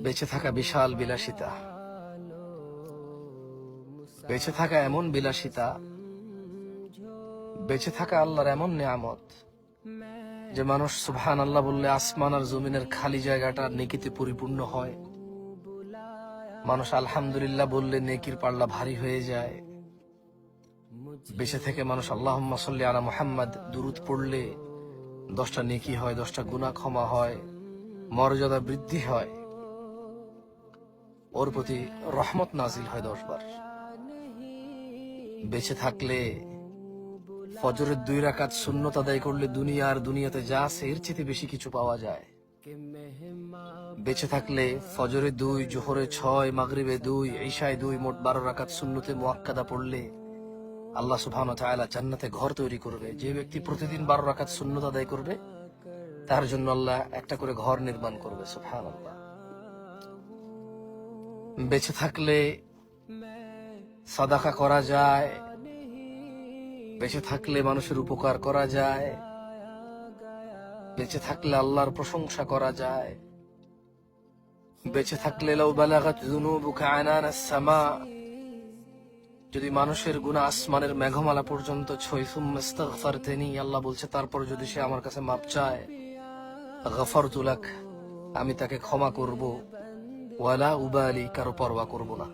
বেঁচে থাকা বিশাল বিলাসিতা, বেঁচে থাকা এমন বিলাসিতা, বেঁচে থাকা আল্লাহর এমন নিয়ামত যে মানুষ সুবহানাল্লাহ বললে আসমান আর জমিনের খালি জায়গাটা নেকিতে পরিপূর্ণ হয়। মানুষ আলহামদুলিল্লাহ বললে নেকির পাল্লা ভারী হয়ে যায়। বেঁচে থেকে মানুষ আল্লাহুম্মা সাল্লি আলা মুহাম্মাদ দুরূদ পড়লে 10টা নেকি হয়, 10টা গুনাহ ক্ষমা হয়, মর্যাদা বৃদ্ধি হয়, ওর প্রতি রহমত নাজিল হয় 10 বার। বেঁচে থাকলে ফজরের 2 রাকাত সুন্নত আদায় করলে দুনিয়া আর দুনিয়াতে যা আছে এর চেয়ে বেশি কিছু পাওয়া যায়। বেঁচে থাকলে ফজরে 2, জোহরে 6, মাগরিবে 2, ইশায় 2, মোট 12 রাকাত সুন্নতে মুআক্কাদা পড়লে আল্লাহ সুবহানাহু ওয়া তাআলা জান্নাতে ঘর তৈরি করবে। যে ব্যক্তি প্রতিদিন 12 রাকাত সুন্নত আদায় করবে তার জন্য আল্লাহ একটা করে ঘর নির্মাণ করবে। সুবহানাল্লাহ। বেঁচে থাকলে সাদাকা করা যায়, বেঁচে থাকলে মানুষের উপকার করা যায়, বেঁচে থাকলে আল্লাহর প্রশংসা করা যায়, বেঁচে থাকলে লাউ বালাগাত যুনুবুকা আনানাস সামা, যদি মানুষের গুনাহ আসমানের মেঘমালা পর্যন্ত ছয়, সুম্মা ইস্তাগফারতানি, আল্লাহ বলছে তারপর যদি সে আমার কাছে মাপ চায়, গফারতু লাক, আমি তাকে ক্ষমা করব, ওয়ালা উবালি, কারো পরোয়া করব না।